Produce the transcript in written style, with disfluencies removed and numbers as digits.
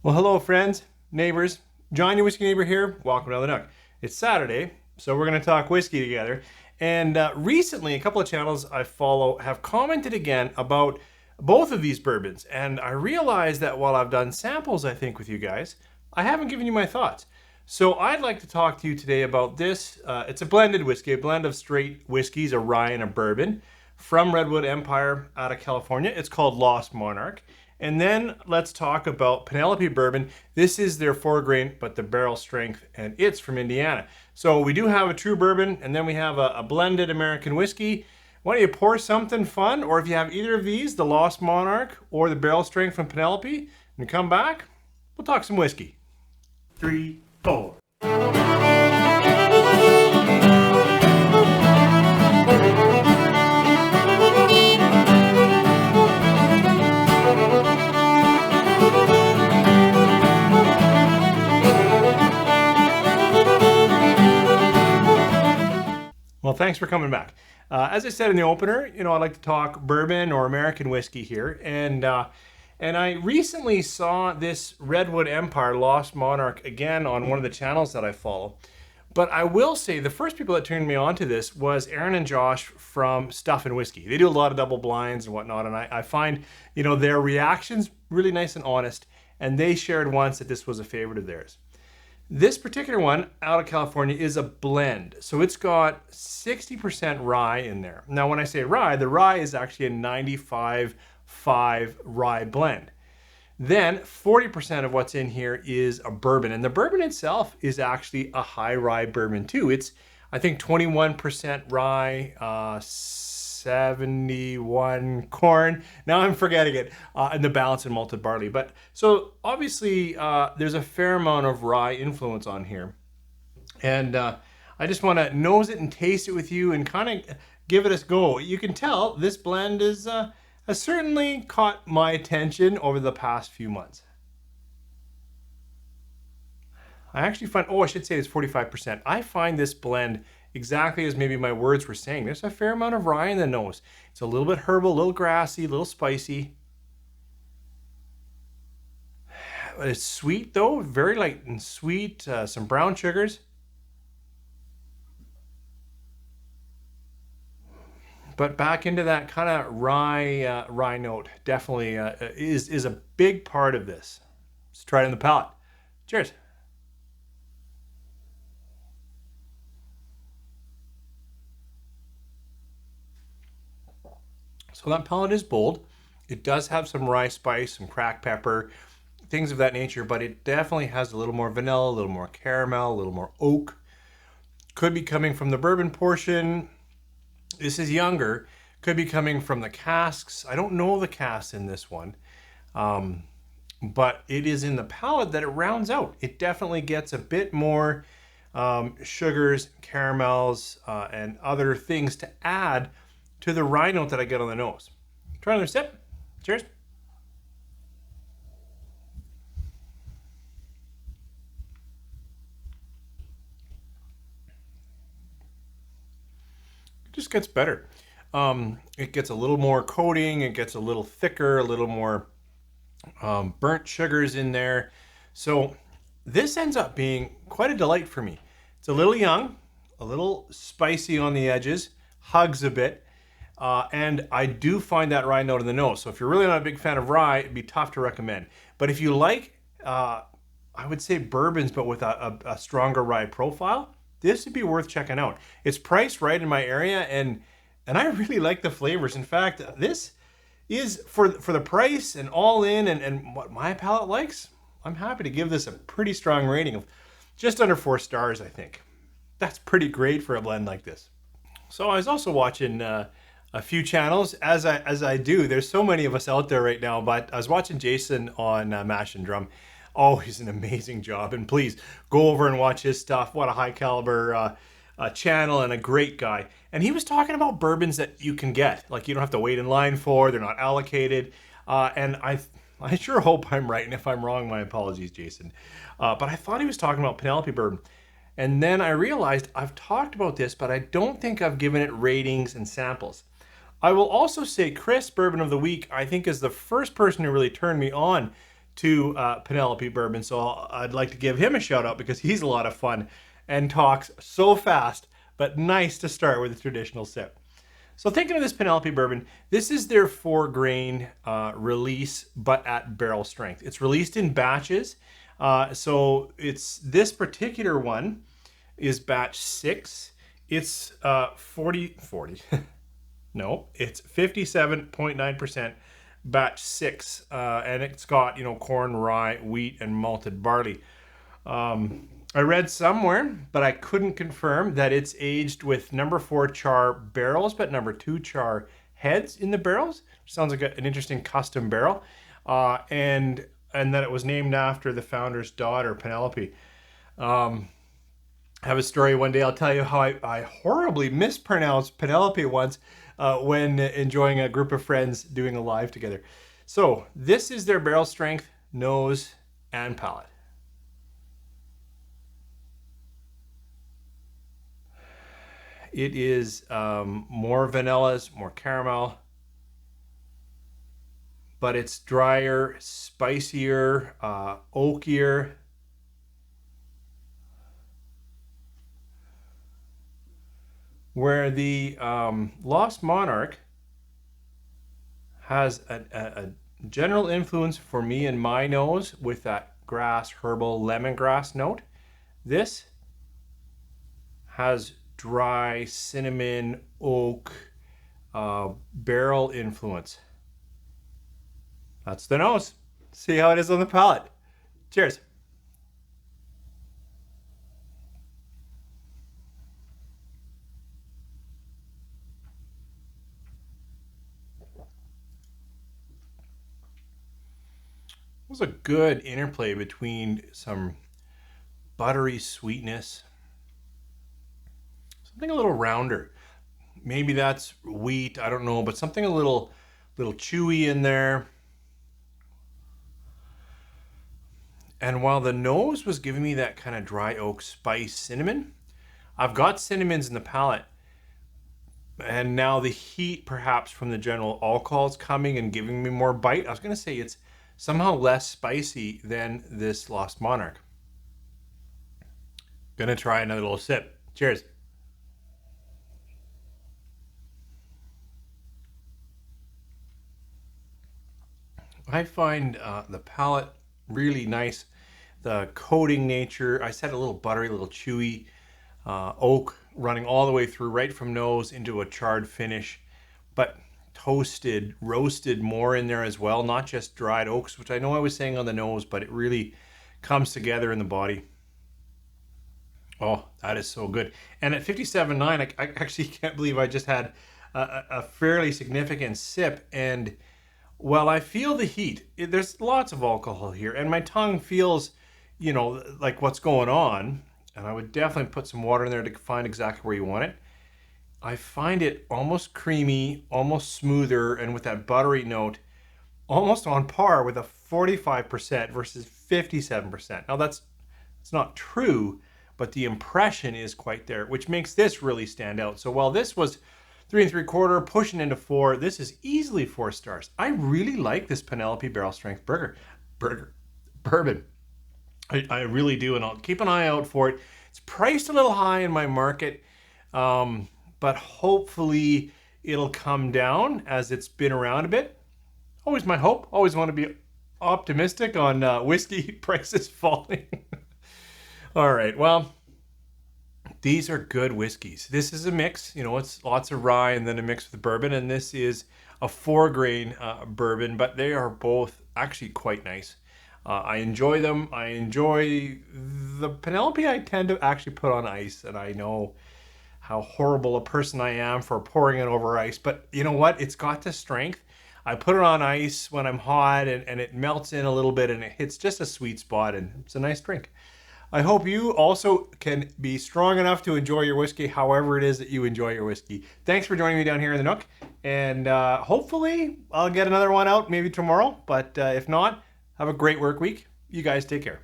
Well, hello, friends, neighbors. John, your whiskey neighbor here. Welcome to Another Nook. It's Saturday, so we're going to talk whiskey together. And recently, a couple of channels I follow have commented again about both of these bourbons. And I realized that while I've done samples, I think, with you guys, I haven't given you my thoughts. So I'd like to talk to you today about this. It's a blended whiskey, a blend of straight whiskeys, a rye and a bourbon, from Redwood Empire out of California. It's called Lost Monarch. And then let's talk about Penelope Bourbon. This is their 4-grain, but the barrel strength, and it's from Indiana. So we do have a true bourbon, and then we have a blended American whiskey. Why don't you pour something fun, or if you have either of these, the Lost Monarch or the barrel strength from Penelope, and come back, we'll talk some whiskey. 3, 4. Well, thanks for coming back. As I said in the opener, I like to talk bourbon or American whiskey here, and I recently saw this Redwood Empire Lost Monarch again on one of the channels that I follow. But I will say the first people that turned me on to this was Aaron and Josh from Stuff and Whiskey. They do a lot of double blinds and whatnot, and I find their reactions really nice and honest. And they shared once that this was a favorite of theirs. This particular one out of California is a blend. So it's got 60% rye in there. Now, when I say rye, the rye is actually a 95.5 rye blend. Then 40% of what's in here is a bourbon. And the bourbon itself is actually a high rye bourbon too. It's, I think, 21% rye, 71 corn. Now I'm forgetting it, and the balance in malted barley. But so obviously there's a fair amount of rye influence on here, and I just want to nose it and taste it with you and kind of give it a go. You can tell this blend has certainly caught my attention over the past few months. I actually find, I should say it's 45%. I find this blend exactly as maybe my words were saying. There's a fair amount of rye in the nose. It's a little bit herbal, a little grassy, a little spicy. It's sweet though, very light and sweet, some brown sugars. But back into that kind of rye note, definitely is a big part of this. Let's try it in the palate. Cheers. So that palate is bold. It does have some rye spice, some cracked pepper, things of that nature, but it definitely has a little more vanilla, a little more caramel, a little more oak. Could be coming from the bourbon portion. This is younger. Could be coming from the casks. I don't know the casks in this one, but it is in the palate that it rounds out. It definitely gets a bit more sugars, caramels, and other things to add to the rye note that I get on the nose. Try another sip. Cheers. It just gets better. It gets a little more coating. It gets a little thicker, a little more burnt sugars in there. So this ends up being quite a delight for me. It's a little young, a little spicy on the edges, hugs a bit. And I do find that rye note in the nose. So if you're really not a big fan of rye, it'd be tough to recommend. But if you like, I would say bourbons, but with a stronger rye profile, this would be worth checking out. It's priced right in my area, and I really like the flavors. In fact, this is for the price and all in and what my palate likes. I'm happy to give this a pretty strong rating of just under 4 stars, I think. That's pretty great for a blend like this. So I was also watching a few channels, as I do. There's so many of us out there right now, but I was watching Jason on Mash and Drum. Oh, he's an amazing job, and please go over and watch his stuff. What a high caliber channel, and a great guy. And he was talking about bourbons that you can get, like you don't have to wait in line for, they're not allocated. And I sure hope I'm right, and if I'm wrong, my apologies, Jason. But I thought he was talking about Penelope Bourbon. And then I realized I've talked about this, but I don't think I've given it ratings and samples. I will also say Chris, Bourbon of the Week, I think is the first person who really turned me on to Penelope Bourbon. So I'd like to give him a shout out because he's a lot of fun and talks so fast, but nice to start with a traditional sip. So thinking of this Penelope Bourbon, this is their 4-grain release, but at barrel strength. It's released in batches. So it's this particular one is batch 6. It's 40, no, it's 57.9% batch 6. And it's got, corn, rye, wheat, and malted barley. I read somewhere, but I couldn't confirm, that it's aged with number 4 char barrels, but number 2 char heads in the barrels. Sounds like an interesting custom barrel. And that it was named after the founder's daughter, Penelope. I have a story one day. I'll tell you how I horribly mispronounced Penelope once when enjoying a group of friends doing a live together. So this is their barrel strength, nose, and palate. It is more vanillas, more caramel, but it's drier, spicier, oakier. Where the Lost Monarch has a general influence for me in my nose with that grass, herbal, lemongrass note. This has dry cinnamon, oak, barrel influence. That's the nose. See how it is on the palate. Cheers. It was a good interplay between some buttery sweetness, something a little rounder. Maybe that's wheat, I don't know, but something a little chewy in there. And while the nose was giving me that kind of dry oak spice cinnamon, I've got cinnamons in the palate. And now the heat perhaps from the general alcohol is coming and giving me more bite. I was going to say it's somehow less spicy than this Lost Monarch. Gonna try another little sip. Cheers. I find the palate really nice. The coating nature, I said a little buttery, a little chewy. Oak running all the way through, right from nose into a charred finish, but toasted, roasted more in there as well, not just dried oaks, which I know I was saying on the nose, but it really comes together in the body. Oh, that is so good. And at 57.9, I actually can't believe I just had a fairly significant sip. And while I feel the heat, there's lots of alcohol here, and my tongue feels, like what's going on. And I would definitely put some water in there to find exactly where you want it. I find it almost creamy, almost smoother, and with that buttery note, almost on par with a 45% versus 57%. Now it's not true, but the impression is quite there, which makes this really stand out. So while this was 3 3/4, pushing into 4, this is easily 4 stars. I really like this Penelope Barrel Strength Bourbon. I really do, and I'll keep an eye out for it. It's priced a little high in my market, but hopefully it'll come down as it's been around a bit. Always my hope. Always want to be optimistic on whiskey prices falling. All right, well, these are good whiskeys. This is a mix, it's lots of rye and then a mix with bourbon, and this is a 4-grain bourbon, but they are both actually quite nice. I enjoy them. I enjoy the Penelope. I tend to actually put on ice, and I know how horrible a person I am for pouring it over ice, but you know what? It's got the strength. I put it on ice when I'm hot, and it melts in a little bit, and it hits just a sweet spot, and it's a nice drink. I hope you also can be strong enough to enjoy your whiskey however it is that you enjoy your whiskey. Thanks for joining me down here in the Nook, and hopefully I'll get another one out maybe tomorrow, but if not, have a great work week. You guys take care.